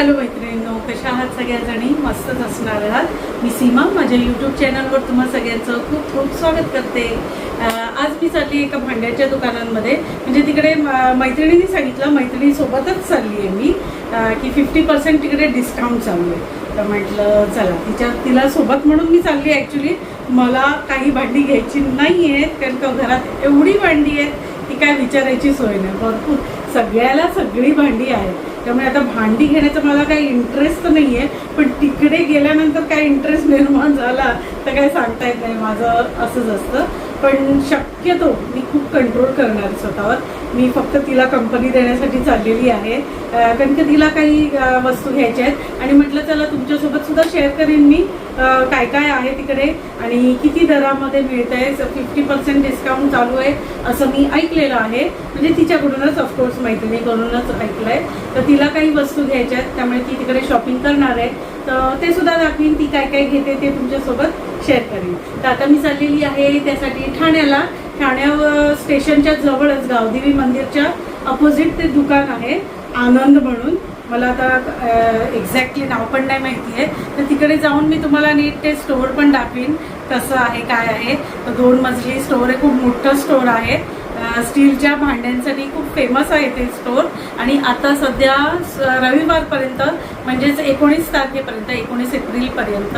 Hello मैत्रिणींनो, कशा आहात सगळ्याजणी? मस्तच असणार आहात. मी सीमा, माझ्या यूट्यूब चॅनलवर तुम्हा सगळ्यांचं खूप खूप स्वागत करते. आज मी चालली एका भांड्याच्या दुकानांमध्ये, म्हणजे तिकडे मैत्रिणींनी सांगितलं, मैत्रिणीसोबतच चालली आहे मी, की 50% तिकडे डिस्काउंट चालू आहे. तर म्हटलं चला तिला सोबत म्हणून मी चालली. ॲक्च्युली मला काही भांडी घ्यायची नाही आहेत, कारण का घरात एवढी भांडी आहेत की काय विचारायची सोय नाही. भरपूर सगळ्याला सगळी भांडी आहेत, त्यामुळे आता भांडी घेण्याचा मला काही इंटरेस्ट तर नाही आहे, पण तिकडे गेल्यानंतर काय इंटरेस्ट निर्माण झाला तर काय सांगता येत नाही. माझं असंच असतं, पण शक्यतो मी खूप कंट्रोल करणार स्वतःवर. मी फक्त तिला कंपनी देण्यासाठी चाललेली आहे, कारण की तिला काही वस्तू घ्यायच्या आहेत आणि म्हटलं चला तुमच्यासोबत सुद्धा शेअर करीन मी काय काय आहे तिकडे आणि किती दरामध्ये मिळत आहे. 50% डिस्काउंट चालू आहे असं मी ऐकलेलं आहे, म्हणजे तिच्याकडूनच ऑफकोर्स मैत्रिणीकडूनच ऐकलं आहे. तर तिला काही वस्तू घ्यायच्या आहेत, त्यामुळे ती तिकडे शॉपिंग करणार आहे. तर ते सुद्धा दाखवीन, ती काय काय घेते ते तुमच्यासोबत शेअर करीन. तर आता मी चाललेली आहे त्यासाठी ठाण्यावर स्टेशनच्या जवळच गावदेवी मंदिरच्या अपोजिट ते दुकान आहे आनंद म्हणून. मला आता एक्झॅक्टली नाव पण नाही माहिती आहे, तर तिकडे जाऊन मी तुम्हाला नीट ते स्टोअर पण दाखवीन कसं आहे काय आहे. तर 2 मजली स्टोअर आहे, खूप मोठं स्टोअर आहे. स्टीलच्या भांड्यांसाठी खूप फेमस आहे ते स्टोअर. आणि आता सध्या रविवारपर्यंत म्हणजेच 19 तारखेपर्यंत 19 एप्रिलपर्यंत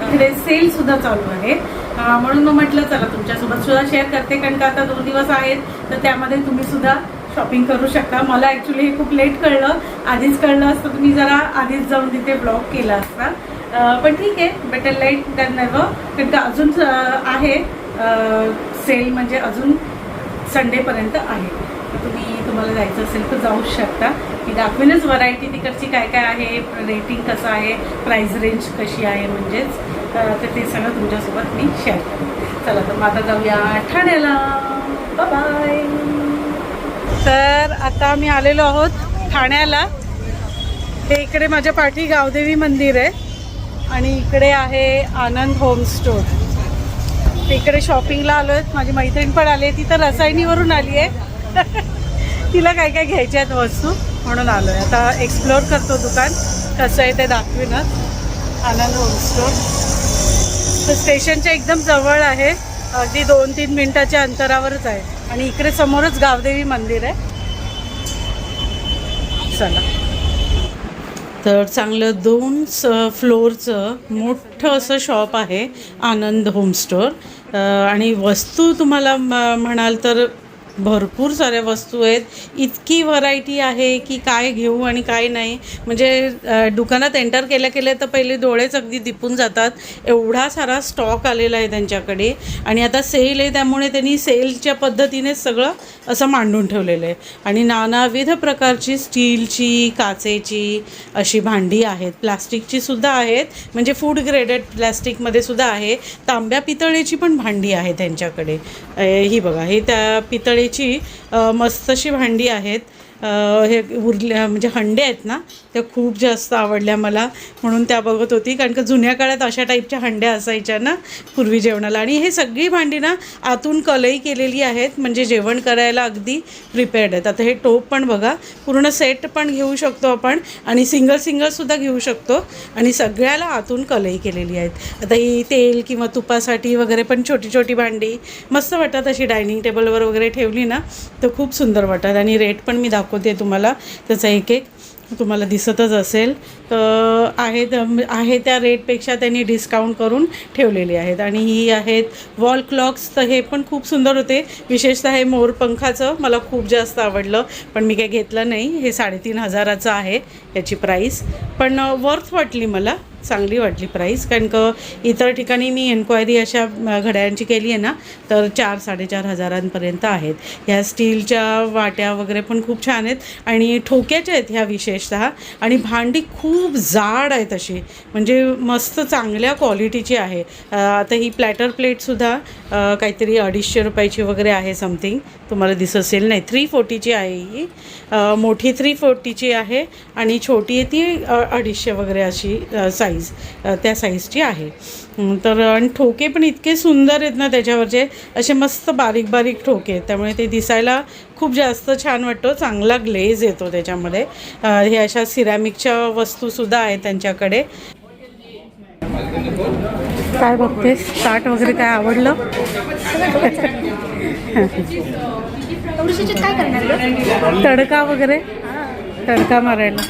इकडे सेलसुद्धा चालू आहे. म्हणून मग म्हटलं चला तुमच्यासोबत सुद्धा शेअर करते, कारण का आता 2 दिवस आहेत तर त्यामध्ये तुम्ही सुद्धा शॉपिंग करू शकता. मला ॲक्च्युली हे खूप लेट कळलं, आधीच कळलं असतं तर मी जरा आधीच जाऊन तिथे ब्लॉग केला असता. पण ठीक आहे, बेटर लेट दॅन नेव्हर. कारण का अजून आहे सेल, म्हणजे अजून संडेपर्यंत आहे. तुम्हाला जायचं असेल तर जाऊ शकता. मी दाखवेनच व्हरायटी तिकडची काय काय आहे, रेटिंग कसं आहे, प्राईस रेंज कशी आहे, म्हणजेच तर ते सगळं तुमच्यासोबत मी शेअर करेन. चला तर मग आता जाऊया ठाण्याला. बाय. तर आता आम्ही आलेलो आहोत ठाण्याला. हे इकडे माझ्या पाठी गावदेवी मंदिर आहे आणि इकडे आहे आनंद होम स्टोअर. ते इकडे शॉपिंगला आलो आहेत. माझी मैत्रीण पण आली आहे, ती तर रसायनीवरून आली आहे. तिला काय काय घ्यायचे आहेत वस्तू म्हणून आलो आहे. आता एक्सप्लोअर करतो दुकान कसं आहे ते दाखवीनच. आनंद होम स्टोअर तर स्टेशनच्या एकदम जवळ आहे, अगदी 2-3 मिनिटाच्या अंतरावरच आहे. आणि इकडे समोरच गावदेवी मंदिर आहे. चला, तर चांगलं 2 फ्लोअरचं मोठं असं शॉप आहे आनंद होम स्टोअर. आणि वस्तू तुम्हाला म्हणाल तर भरपूर साऱ्या वस्तू आहेत. इतकी व्हरायटी आहे की काय घेऊ आणि काय नाही, म्हणजे दुकानात एंटर केल्या तर पहिले डोळेच अगदी दिपून जातात. एवढा सारा स्टॉक आलेला आहे त्यांच्याकडे. आणि आता सेल आहे, त्यामुळे त्यांनी सेलच्या पद्धतीनेच सगळं असं मांडून ठेवलेलं आहे. आणि नानाविध प्रकारची स्टीलची, काचेची अशी भांडी आहेत. प्लास्टिकची सुद्धा आहेत, म्हणजे फूड ग्रेडेड प्लास्टिकमध्ये सुद्धा आहे. तांब्या पितळेची पण भांडी आहे त्यांच्याकडे. ही बघा, हे त्या पितळेची मस्त अशी भांडी आहेत. हे उरल्या म्हणजे हंडे आहेत ना, त्या खूप जास्त आवडल्या मला, म्हणून त्या बघत होती. कारण का जुन्या काळात अशा टाईपच्या हंड्या असायच्या ना पूर्वी जेवणाला. आणि हे सगळी भांडी ना आतून कलई केलेली आहेत, म्हणजे जेवण करायला अगदी प्रिपेअर्ड आहेत. आता हे टोप पण बघा, पूर्ण सेट पण घेऊ शकतो आपण आणि सिंगलसुद्धा घेऊ शकतो. आणि सगळ्याला आतून कलई केलेली आहेत. आता ही तेल किंवा तुपासाठी वगैरे पण छोटी छोटी भांडी मस्त वाटतात. अशी डायनिंग टेबलवर वगैरे ठेवली ना तर खूप सुंदर वाटतात. आणि रेट पण मी दाखवते तुम्हाला, त्याचा एक तुम्हाला दिसतच असेल. आहे त्या रेटपेक्षा त्यांनी डिस्काउंट करून ठेवलेले आहेत. आणि ही आहेत वॉल क्लॉक्स, तर हे पण खूप सुंदर होते. विशेषतः हे मोरपंखाचं मला खूप जास्त आवडलं, पण मी काही घेतलं नाही. हे 3,500चं आहे याची प्राईस, पण वर्थ वाटली मला, चांगली वाटली प्राईस. कारण का इतर ठिकाणी मी एन्क्वायरी अशा घड्याळांची केली आहे ना तर 4-4.5 हजारांपर्यंत आहेत. ह्या स्टीलच्या वाट्या वगैरे पण खूप छान आहेत आणि ठोक्याच्या आहेत ह्या विशेषतः. आणि भांडी खूप जाड आहेत अशी, म्हणजे मस्त चांगल्या क्वालिटीची आहे. आता ही प्लॅटर प्लेटसुद्धा काहीतरी 250 रुपयाची वगैरे आहे समथिंग, तुम्हाला दिसत असेल. नाही, 340ची आहे ही. मोठी 340ची आहे आणि छोटी आहे ती 250 वगैरे अशी साईज साईज त्या साईजची आहे. तर आणि ठोके पण इतके सुंदर आहेत ना त्याच्यावरचे, असे मस्त बारीक बारीक ठोके आहेत, त्यामुळे ते दिसायला खूप जास्त छान वाटतो. चांगला ग्लेज येतो त्याच्यामध्ये. हे अशा सिरॅमिकच्या वस्तूसुद्धा आहेत त्यांच्याकडे. काय बघतेस? ताट वगैरे काय आवडलं? काय करणार? तडका वगैरे, तडका मारायला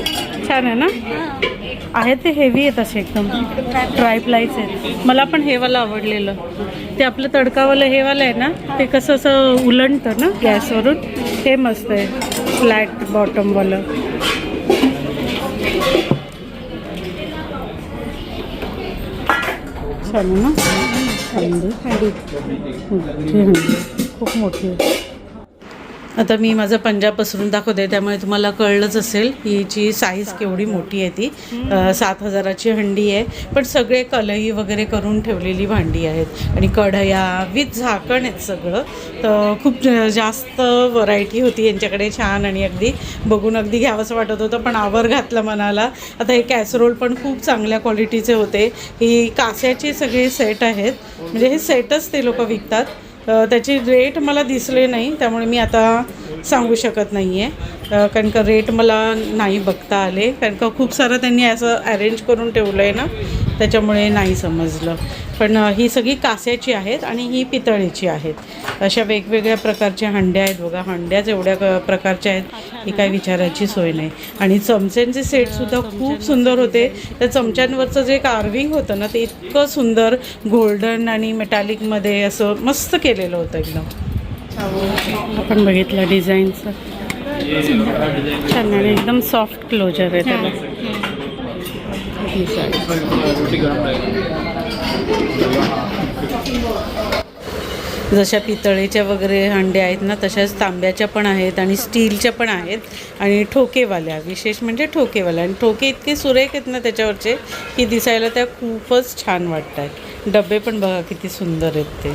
छान आहे ना. आहेत ते हेवी आहेत असे एकदम ट्रायप्लायच आहेत. मला पण हेवालं आवडलेलं ते आपलं तडकावालं हेवालं आहे ना, ते कसं असं उलटतं ना गॅसवरून, हे मस्त आहे फ्लॅट बॉटमवालं. छान ना हंडी, खूप मोठी आहे. आता मी माझं पंजाब पसरून दाखवते, त्यामुळे तुम्हाला कळलंच असेल हिची साईज केवढी मोठी आहे. ती 7,000ची हंडी आहे, पण सगळे कलई वगैरे करून ठेवलेली भांडी आहेत आणि कढया विथ झाकण आहेत सगळं. तर खूप जास्त व्हरायटी होती यांच्याकडे, छान आणि अगदी बघून अगदी घ्यावंसं वाटत होतं, पण आवर घातलं मनाला. आता हे कॅसरोल पण खूप चांगल्या क्वालिटीचे होते. ही कास्याचे सगळे सेट आहेत, म्हणजे हे सेटच ते लोक विकतात. त्याचे रेट मला दिसले नाही, त्यामुळे मी आता सांगू शकत नाही आहे, कारण का रेट मला नाही बघता आले, कारण का खूप सारं त्यांनी असं अरेंज करून ठेवलं आहे ना, त्याच्यामुळे नाही समजलं. पण ही सगळी कास्याची आहेत आणि ही पितळेची आहेत. अशा वेगवेगळ्या प्रकारच्या हंड्या आहेत बघा. हंड्याच एवढ्या प्रकारच्या आहेत ही काय विचारायची सोय नाही. आणि चमच्यांचे सेटसुद्धा खूप सुंदर होते. त्या चमच्यांवरचं जे कार्विंग होतं ना, ते इतकं सुंदर गोल्डन आणि मेटॅलिकमध्ये असं मस्त केलेलं होतं एकदम. आपण बघितलं डिझाईनचं छान आणि एकदम सॉफ्ट क्लोजर आहे त्याला. जशा पितळेच्या वगैरे हंड्या आहेत ना, तशाच तांब्याच्या पण आहेत आणि स्टीलच्या पण आहेत आणि ठोकेवाल्या, विशेष म्हणजे ठोकेवाल्या. आणि ठोके इतके सुरेख आहेत ना त्याच्यावरचे की दिसायला त्या खूपच छान वाटत आहेत. डबे पण बघा किती सुंदर आहेत ते.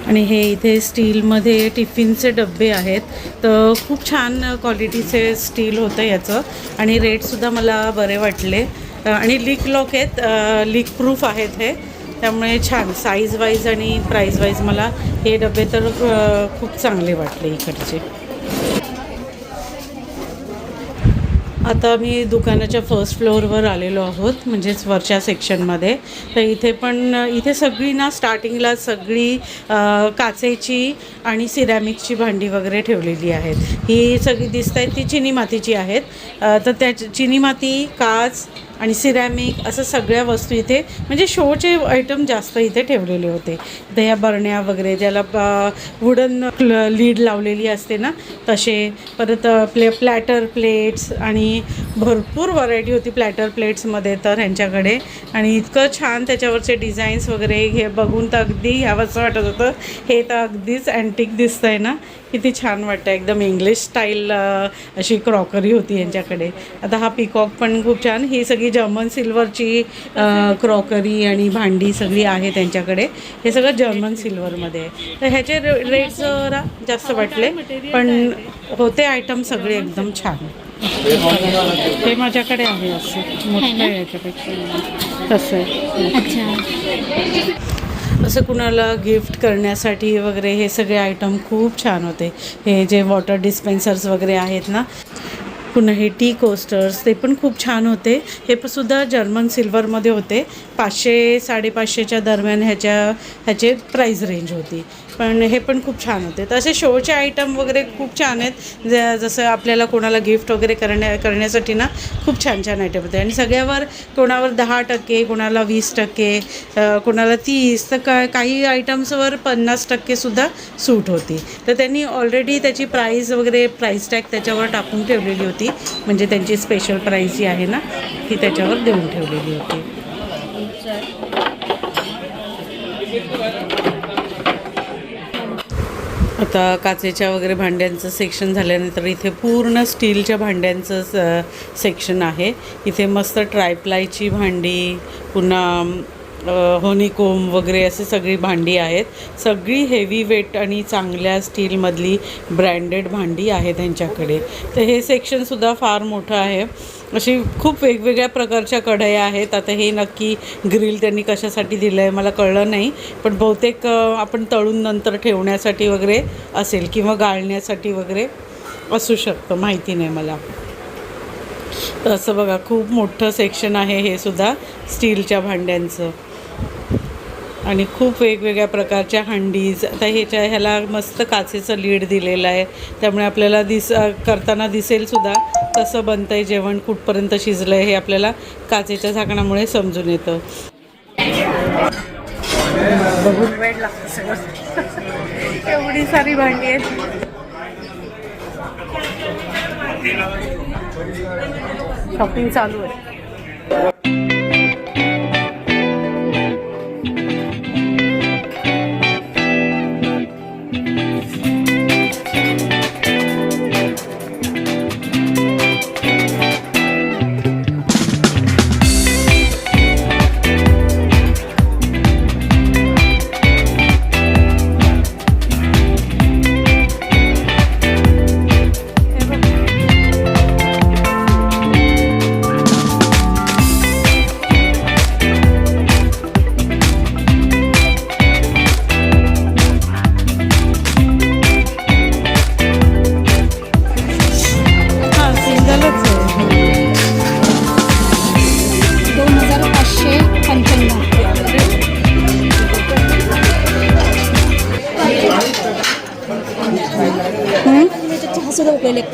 आणि हे इथे स्टीलमध्ये टिफिनचे डबे आहेत, तर खूप छान क्वालिटीचे स्टील होतं याचं आणि रेटसुद्धा मला बरे वाटले. आणि लीक लॉक आहेत, लीक प्रूफ आहेत हे, त्यामुळे छान साईज वाईज आणि प्राईज वाईज मला हे डबे तर खूप चांगले वाटले इकडचे. आता मी दुकानाच्या फर्स्ट फ्लोअरवर आलेलो आहोत, म्हणजेच वरच्या सेक्शनमध्ये. तर इथे सगळी ना स्टार्टिंगला सगळी काचेची आणि सिरॅमिकची भांडी वगैरे ठेवलेली आहेत. ही सगळी दिसत आहेत ती चिनी मातीची आहेत. तर त्या चिनी माती, काच आणि सिरॅमिक असं सगळ्या वस्तू इथे, म्हणजे शोचे आयटम जास्त इथे ठेवलेले होते. दह्या बरण्या वगैरे, ज्याला वुडन लीड लावलेली असते ना तसे. परत प्लॅटर प्लेट्स आणि भरपूर व्हरायटी होती प्लॅटर प्लेट्समध्ये तर ह्यांच्याकडे. आणि इतकं छान त्याच्यावरचे डिझाईन्स वगैरे हे बघून तर अगदी ह्यावंसं वाटत होतं. हे तर अगदीच अँटिक दिसतं आहे ना, किती छान वाटतं. एकदम इंग्लिश स्टाईल अशी क्रॉकरी होती यांच्याकडे. आता हा पिकॉक पण खूप छान. ही सगळी जर्मन सिल्वरची क्रॉकरी आणि भांडी सगळी आहे त्यांच्याकडे. हे सगळं जर्मन सिल्वरमध्ये आहे. तर ह्याचे रेट जरा जास्त वाटले, पण होते आयटम सगळे एकदम छान. हे माझ्याकडे आहे असं मोठं आहे याच्यापेक्षा, तसं आहे. अच्छा, असं कुणाला गिफ्ट करण्यासाठी वगैरे हे सगळे आयटम खूप छान होते. हे जे वॉटर डिस्पेन्सर्स वगैरे आहेत ना, पुन्हा हे टी कोस्टर्स ते पण खूप छान होते. हे सुद्धा जर्मन सिल्वरमध्ये होते. 500-550च्या दरम्यान ह्याचे प्राईस रेंज होती, पण हे पण खूप छान होते. तर असे शोचे आयटम वगैरे खूप छान आहेत. जसं आपल्याला कोणाला गिफ्ट वगैरे करण्यासाठी ना खूप छान छान आयटम होते. आणि सगळ्यावर कोणावर 10%, कोणाला 20%, कोणाला 30%, तर काही आयटम्सवर 50%सुद्धा सूट होती. तर त्यांनी ऑलरेडी त्याची प्राईस वगैरे प्राईस टॅग त्याच्यावर टाकून ठेवलेली होती, म्हणजे त्यांची स्पेशल प्राईस जी आहे ना ती त्याच्यावर देऊन ठेवलेली होती. आता काचेच्या वगैरे भांड्यांचं सेक्शन झाल्यानंतर इथे पूर्ण स्टीलच्या भांड्यांचं सेक्शन आहे. इथे मस्त ट्रायप्लायची भांडी, पुन्हा होनीकोम वगैरे असे सगळी भांडी आहेत. सगळी हेवी वेट आणि चांगल्या स्टीलमधली ब्रँडेड भांडी आहेत त्यांच्याकडे. तर हे सेक्शनसुद्धा फार मोठं आहे. अशी खूप वेगवेगळ्या प्रकारच्या कढया आहेत. आता हे नक्की ग्रिल त्यांनी कशासाठी दिलं आहे मला कळलं नाही, पण बहुतेक आपण तळून नंतर ठेवण्यासाठी वगैरे असेल किंवा गाळण्यासाठी वगैरे असू शकतं, माहिती नाही मला. तर असं बघा खूप मोठं सेक्शन आहे हे सुद्धा स्टीलच्या भांड्यांचं. आणि खूप वेगवेगळ्या प्रकारच्या हंडीज. आता ह्याला मस्त काचेचं लीड दिलेलं आहे, त्यामुळे आपल्याला करताना दिसेलसुद्धा कसं बनतं आहे जेवण, कुठपर्यंत शिजलं आहे हे आपल्याला काचेच्या झाकणामुळे समजून येतं. बघून वेळ लागतं सगळं. एवढी सारी भांडी आहेत. शॉपिंग चालू आहे.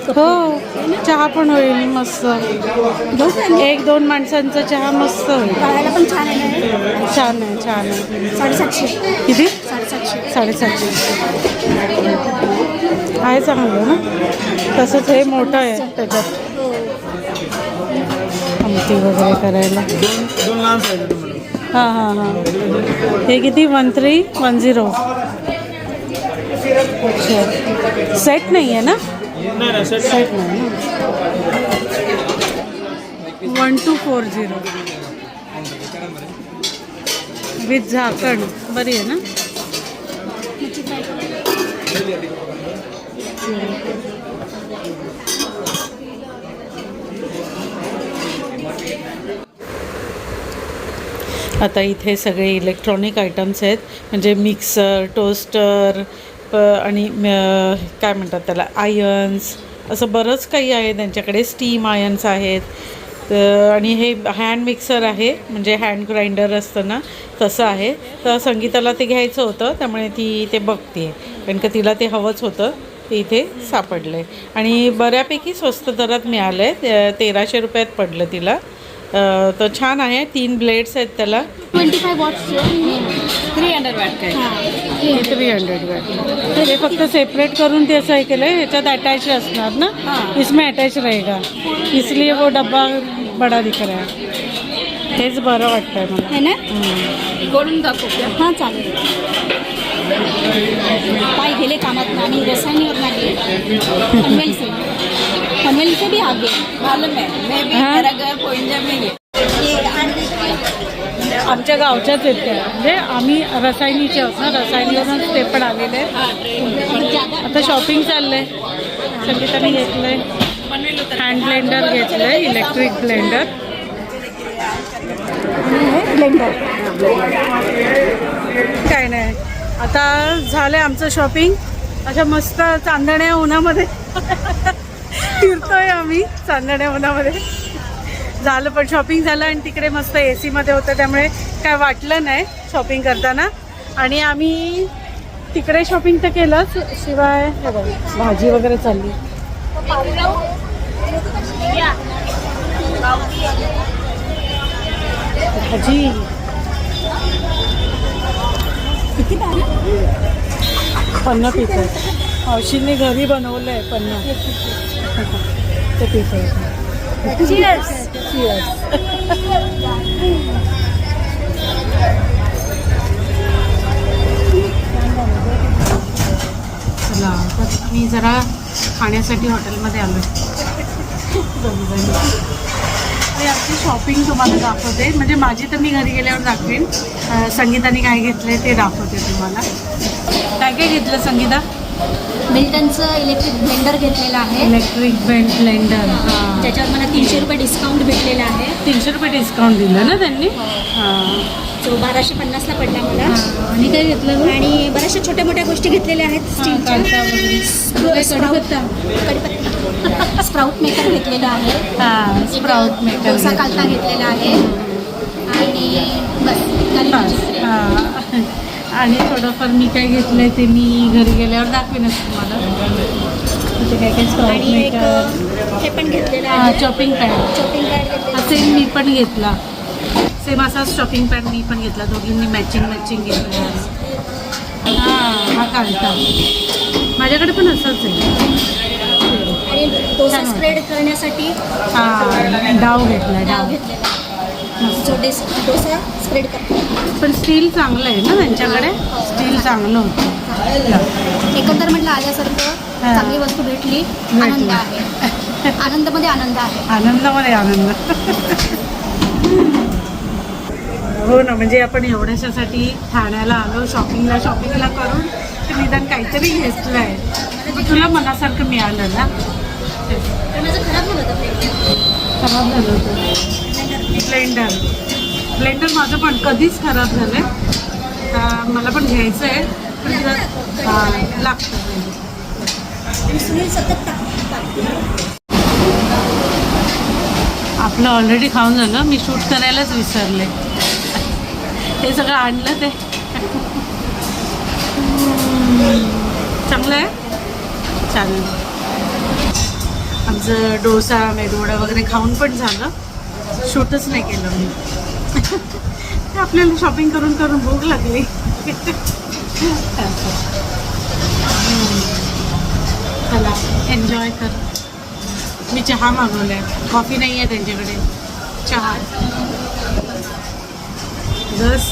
हो, चहा पण होईल मस्त. 1-2 माणसांचा चहा मस्त होईल. खायला पण छान आहे. छान आहे, छान आहे. 750. किती? 750. 750 आहे, चांगलं ना. तसंच हे मोठं आहे त्याच्यात आमटी वगैरे करायला. हां हां हां. हे किती? 1310. अच्छा, सेट नाही आहे ना? सेट नाही ना. 1240 विथ झाकण. बरी आहे ना? आता इथे सगळे इलेक्ट्रॉनिक आयटम्स आहेत, म्हणजे मिक्सर, टोस्टर आणि काय म्हणतात त्याला, आयन्स, असं बरंच काही आहे त्यांच्याकडे. स्टीम आयन्स आहेत आणि हे हँड मिक्सर आहे, म्हणजे हँड ग्राइंडर असतं ना तसं आहे. तर संगीताला ते घ्यायचं होतं, त्यामुळे ती ते बघते आहे, कारण का तिला ते हवंच होतं. ते इथे सापडलं आहे आणि बऱ्यापैकी स्वस्त दरात मिळालं आहे. 1300 रुपयात पडलं तिला. तर छान आहे. 3 ब्लेड्स आहेत त्याला. 25 वॉट्स 300 वॅट काय? 300 वॅट. ते फक्त सेपरेट करून ते असं हे केलं आहे. ह्याच्यात अटॅच असणार ना, इसमें अटॅच रहेगा, इसलिए वो डब्बा बडा दिख रहा है. हेच बरं वाटतंय मला, है ना? गोळून दाखव. हां चालेल. पाय गेले कामात आणि रसायनीवर नाही पनवेल से भी आगे मालूम है. मैं भी मेरा घर पोइंजा में है. आमच्या गावच्याच आहेत त्या, म्हणजे आम्ही रसायनीचे आहोत ना, रसायनीवरूनच ते पण आलेले आहेत. आता शॉपिंग चाललं आहे. संगीताने घेतलं आहे हँड ब्लेंडर, घेतलं आहे इलेक्ट्रिक ब्लेंडर. काय नाही, आता झालं आहे आमचं शॉपिंग. अशा मस्त चांदण्या उन्हामध्ये फिरतोय आम्ही, चांदण्या उन्हामध्ये. झालं, पण शॉपिंग झालं आणि तिकडे मस्त AC मध्ये होतं, त्यामुळे काय वाटलं नाही शॉपिंग करताना. आणि आम्ही तिकडे शॉपिंग तर केलंच, शिवाय भाजी वगैरे चालली. भाजी किती पाहिजे? 50 पीस आहे. मावशीने घरी बनवलं आहे 50 ते पीस आहे. Cheers. चला, तर मी जरा खाण्यासाठी हॉटेलमध्ये आलो. मी आजची शॉपिंग तुम्हाला दाखवते. म्हणजे माझी तर मी घरी गेल्यावर दाखवेन. संगीताने काय घेतले ते दाखवते तुम्हाला. काय काय घेतलं संगीता? मिल्टनचं इलेक्ट्रिक ब्लेंडर घेतलेलं आहे. Electric blender. हां, त्याच्यावर मला 300 रुपये डिस्काउंट भेटलेला आहे. 300 रुपये डिस्काउंट दिलं ना त्यांनी. हां, तो 1250ला पडला मला. आणि काय घेतलं गं? आणि बऱ्याचशा छोट्या मोठ्या गोष्टी घेतलेल्या आहेत. कांदा वगैरे. कढीपत्ता स्प्राउट मेकर घेतलेला आहे. हां, स्प्राउट मेकर. डोसा कालता घेतलेला आहे. आणि बस हां, आणि थोडंफार मी काय घेतलं आहे ते मी घरी गेल्यावर दाखवेनच तुम्हाला. ते काय काय स्प्राउट आणि एक मेकर. हे पण घेतलेलं आहे. Chopping pad. चॉपिंग पॅड घेतलेला सेम मी पण घेतला. सेम असाच शॉपिंग पॅड मी पण घेतला. दोघींनी मॅचिंग घेतलं. हां, हा काढता माझ्याकडे पण असंच आहे. आणि डोसा स्प्रेड करण्यासाठी हां, डाव घेतला. डाव घेतलेला जो डोसा स्प्रेड करतो. पण स्टील चांगलं आहे ना त्यांच्याकडे. स्टील चांगलं होतं. एकंदर म्हटलं आल्यासारखं हां. चांगली वस्तू भेटली. आनंद आहे. आनंदमध्ये आनंद आहे. आनंदामध्ये आनंद. हो ना, म्हणजे आपण एवढ्याशासाठी ठाण्याला आलो शॉपिंगला करून तर निदान काहीतरी घेतलं आहे. तुला मनासारखं मिळालं ना. तर माझं खराब झालं होतं खराब झालं होतं ब्लेंडर माझं पण कधीच खराब झालं आहे. मला पण घ्यायचं आहे. पण लागतं. आणि सुनील सतत टाकतो. आपलं ऑलरेडी खाऊन झालं. मी शूट करायलाच विसरले. हे सगळं आणलं ते. चांगलं आहे. चालेल. आमचं डोसा मेदूवडा वगैरे खाऊन पण झालं. शूटच नाही केलं मी. आपल्याला शॉपिंग करून करून भूक लागली. चला एन्जॉय कर. मी चहा मागवला आहे. कॉफी नाही आहे त्यांच्याकडे. चहा. जस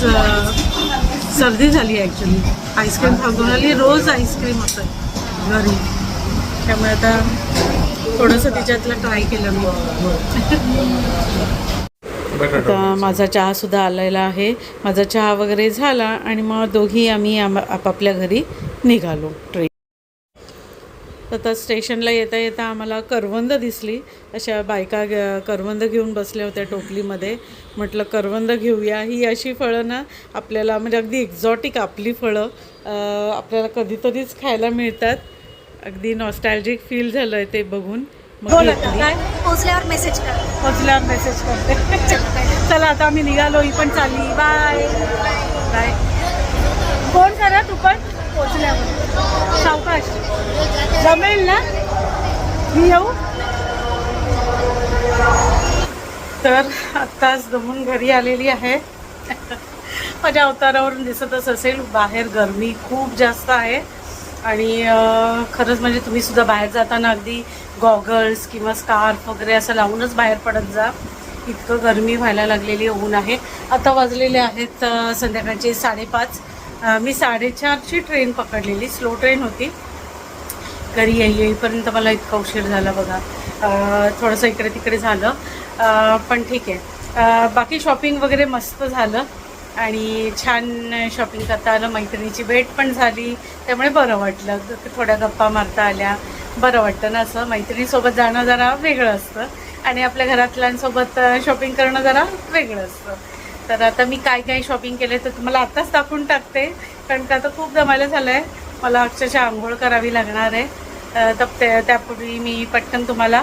सर्दी झाली ॲक्च्युली. आईस्क्रीम खाऊन आली. रोज आईस्क्रीम होतं घरी. त्यामुळे आता थोडंसं तिच्यातलं ट्राय केलं मी. आता माझा चहासुद्धा आलेला आहे. माझा चहा वगैरे झाला आणि मग दोघी आम्ही आपापल्या घरी निघालो. ट्रेन आता स्टेशनला येता येता आम्हाला करवंद दिसली. अशा बायका करवंद घेऊन बसल्या होत्या टोपलीमध्ये. म्हटलं करवंद घेऊया. ही अशी फळं ना आपल्याला म्हणजे अगदी एक्झॉटिक आपली फळं आपल्याला कधीतरीच खायला मिळतात. अगदी नॉस्टॅल्जिक फील झालं आहे ते बघून. मग काय पोचल्यावर मेसेज करते. चला आता आम्ही निघालो. ही पण चालली. Bye bye. फोन करा तू पण पोचल्यावर. सावकाश जमेल ना. मी येऊ. तर आत्ताच दमून घरी आलेली आहे. माझ्या अवतारावरून दिसतच असेल बाहेर गरमी खूप जास्त आहे. आणि खरंच म्हणजे तुम्हीसुद्धा बाहेर जाताना अगदी गॉगल्स किंवा स्कार्फ वगैरे असं लावूनच बाहेर पडत जा. इतकं गरमी व्हायला लागलेली ऊन आहे. आता वाजलेले आहेत संध्याकाळचे 5:30. मी 4:30ची ट्रेन पकडलेली. स्लो ट्रेन होती. घरी येईपर्यंत मला इतका उशीर झाला बघा. थोडंसं इकडे तिकडे झालं. पण ठीक आहे. बाकी शॉपिंग वगैरे मस्त झालं आणि छान शॉपिंग करता आलं. मैत्रिणीची भेट पण झाली. त्यामुळे बरं वाटलं. थोड्या गप्पा मारता आल्या. बरं वाटतं ना. असं मैत्रिणीसोबत जाणं जरा वेगळं असतं आणि आपल्या घरातल्यांसोबत शॉपिंग करणं जरा वेगळं असतं. तर आता मी काय काय शॉपिंग केलं तर तुम्हाला आत्ताच दाखवून टाकते. कारण का आता खूप दमायला झालं आहे. मला अक्षरशः आंघोळ करावी लागणार आहे. तर त्यापूर्वी मी पटकन तुम्हाला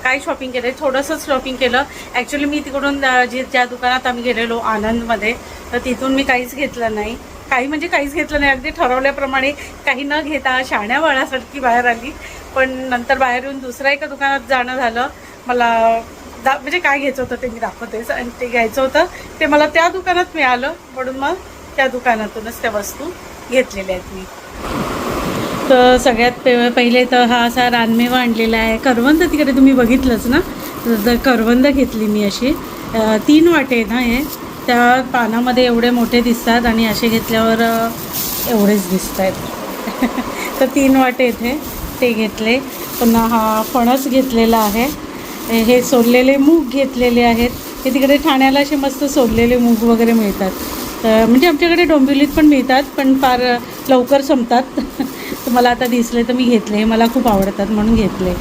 काय शॉपिंग केलं आहे. थोडंसंच शॉपिंग केलं. ॲक्च्युली मी तिकडून ज्या दुकानात आम्ही गेलेलो आनंदमध्ये तर तिथून मी काहीच घेतलं नाही. म्हणजे काहीच घेतलं नाही. अगदी ठरवल्याप्रमाणे काही न घेता शाण्या बाळासारखी बाहेर आली. पण नंतर बाहेर येऊन दुसऱ्या एका दुकानात जाणं झालं. मला म्हणजे काय घ्यायचं होतं ते मी दाखवतेच. आणि ते घ्यायचं होतं ते मला त्या दुकानात मिळालं. म्हणून मग त्या दुकानातूनच त्या वस्तू घेतलेल्या आहेत मी. तर सगळ्यात पहिले तर हा असा रानमेवा आणलेला आहे. करवंद तिकडे तुम्ही बघितलंच ना. तर करवंद घेतली मी अशी 3 वाटे ना. हे त्या पानामध्ये एवढे मोठे दिसतात आणि असे घेतल्यावर एवढेच दिसत आहेत. तर 3 वाटे इथे ते घेतले. पुन्हा हा फणस घेतलेला आहे. हे सोललेले मूग घेतलेले आहेत. हे तिकडे ठाण्याला असे मस्त सोललेले मूग वगैरे मिळतात. म्हणजे आमच्याकडे डोंबिवलीत पण मिळतात, पण फार लवकर संपतात. तर मला आता दिसले तर मी घेतले. हे मला खूप आवडतात म्हणून घेतले.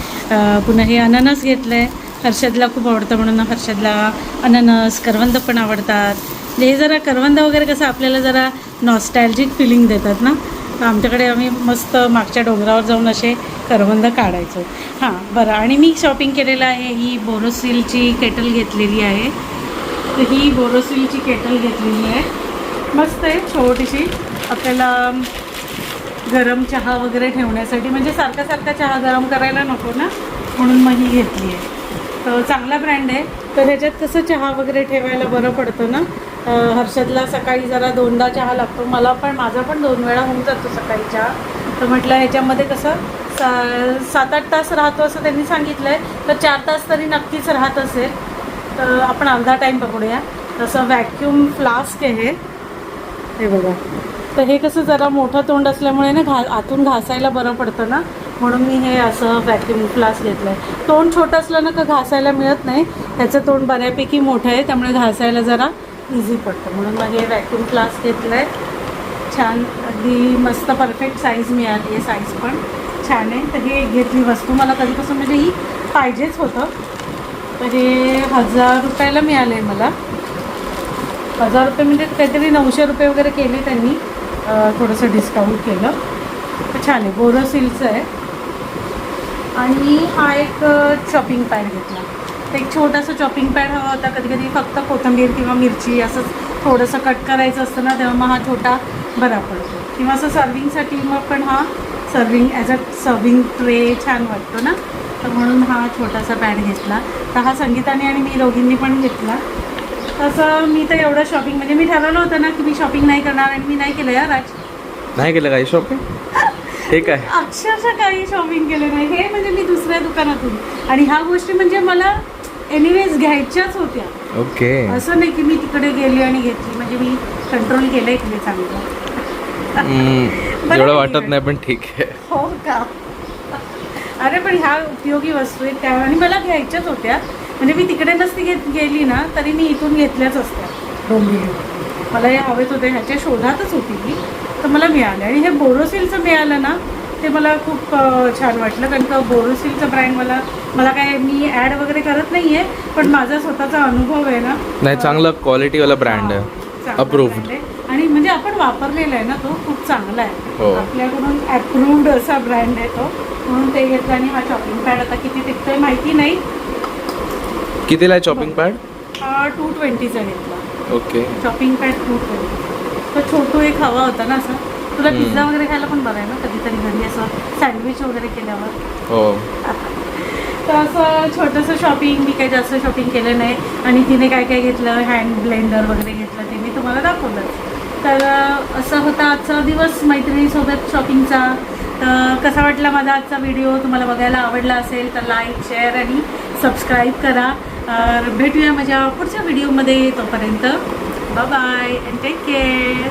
पुन्हा हे अननस घेतलं आहे. हर्षदला खूप आवडतं म्हणून हर्षदला अननस, करवंद पण आवडतात. म्हणजे हे जरा करवंद वगैरे कसं आपल्याला जरा नॉस्टॅल्जिक फिलिंग देतात ना. तर आमच्याकडे आम्ही मस्त मागच्या डोंगरावर जाऊन असे करवंद काढायचो. हां बरं, आणि मी शॉपिंग केलेलं आहे. ही बोरोसिलची केटल घेतलेली आहे. तर ही बोरोसिलची केटल घेतलेली आहे. मस्त आहे, छोटीशी. आपल्याला गरम चहा वगैरे ठेवण्यासाठी, म्हणजे सारखा सारखा चहा गरम करायला नको ना, म्हणून मग ही घेतली आहे. तर चांगला ब्रँड आहे. तर ह्याच्यात कसं चहा वगैरे ठेवायला बरं पडतं ना. हर्षदला सकाळी जरा 2दा चहा लागतो. माझा पण 2 वेळा होऊन जातो सकाळी चहा. तर म्हटलं ह्याच्यामध्ये कसं 7-8 तास राहतो असं त्यांनी सांगितलं आहे. तर 4 तास तरी नक्कीच राहत असेल. तर आपण अर्धा टाईम पकडूया. तसं व्हॅक्यूम फ्लास्क आहे हे बघा. तर हे कसं जरा मोठं तोंड असल्यामुळे ना आतून घासायला बरं पडतं ना, म्हणून मी हे असं व्हॅक्यूम फ्लास्क घेतलं आहे. तोंड छोटं असलं ना का घासायला मिळत नाही. त्याचं तोंड बऱ्यापैकी मोठं आहे, त्यामुळे घासायला जरा इझी पडतं. म्हणून मग हे व्हॅक्यूम फ्लास्क घेतलं आहे. छान, अगदी मस्त परफेक्ट साईज मिळाली आहे. साईज पण छान आहे. तर हे घेतली वस्तू मला कधीपासून, म्हणजे ही पाहिजेच होतं. तर हे 1000 रुपयाला मिळालं आहे मला. 1000 रुपये म्हणजे काहीतरी 900 रुपये वगैरे केले त्यांनी, थोडंसं डिस्काउंट केलं. तर छान आहे, बोरोसिलचं आहे. आणि हा एक चॉपिंग पॅड घेतला. तर एक छोटासा चॉपिंग पॅड हवा होता. कधी कधी फक्त कोथिंबीर किंवा मिरची असंच थोडंसं कट करायचं असतं ना, तेव्हा मग हा छोटा बरा पडतो. किंवा असं सर्विंगसाठी मग पण हा सर्विंग ट्रे छान वाटतो ना. तर म्हणून हा छोटासा पॅड घेतला. तर हा संगीताने आणि मी दोघींनी पण घेतला. तसं मी तर एवढं शॉपिंग, म्हणजे मी ठरवलं होतं ना की मी शॉपिंग नाही करणार, आणि मी नाही केलं यार. आज नाही केलं काही शॉपिंग? हे काय अक्षरशः काही शॉपिंग केलं नाही. हे म्हणजे मी दुसऱ्या दुकानातून, आणि ह्या गोष्टी म्हणजे मला एनिवेज घ्यायच्याच होत्या. ओके. असं नाही की मी तिकडे गेली आणि घेतली. म्हणजे मी कंट्रोल केलं इकडे चांगलं. एवढं वाटत नाही, पण ठीक आहे. हो का? अरे पण ह्या उपयोगी वस्तू आहेत त्या, आणि मला घ्यायच्याच होत्या. म्हणजे मी तिकडे नसती गेली ना तरी मी इथून घेतल्याच असत्या. डोंबिवली मला हे हवेत होते, ह्याच्या शोधातच होती मी. तर मला मिळालं, आणि हे बोरोसिलचं मिळालं ना, ते मला खूप छान वाटलं. कारण का बोरोसिलचं ब्रँड मला काय, मी ॲड वगैरे करत नाही आहे, पण माझा स्वतःचा अनुभव आहे ना. नाही, चांगला क्वालिटीवाला ब्रँड आहे, चांगला अप्रूव्ड brand आहे. आणि म्हणजे आपण वापरलेला आहे ना, तो खूप चांगला आहे. हो. आपल्याकडून अप्रूव्ड असा ब्रँड आहे तो, म्हणून ते घेतलं. आणि हा शॉपिंग पॅड आता किती टिकतोय माहिती नाही. कितीला आहे शॉपिंग पॅड? हा 220चा घेतला. ओके. Shopping pad 220. तो छोटू एक हवा होता ना असा. तुला पिझ्झा वगैरे खायला पण बरं आहे ना कधीतरी घरी, असं सँडविच वगैरे केल्यावर. हो. तर असं छोटंसं शॉपिंग, मी काही जास्त शॉपिंग केलं नाही. आणि तिने काय काय घेतलं, हँड ब्लेंडर वगैरे घेतलं, ते मी तुम्हाला दाखवलं. तर असं होता आजचा दिवस मैत्रिणीसोबत शॉपिंगचा. तर कसा वाटला माझा आजचा व्हिडिओ? तुम्हाला बघायला आवडला असेल तर लाईक, शेअर आणि सबस्क्राईब करा. भेटूया माझ्या पुढच्या व्हिडिओमध्ये. तोपर्यंत bye bye and take care.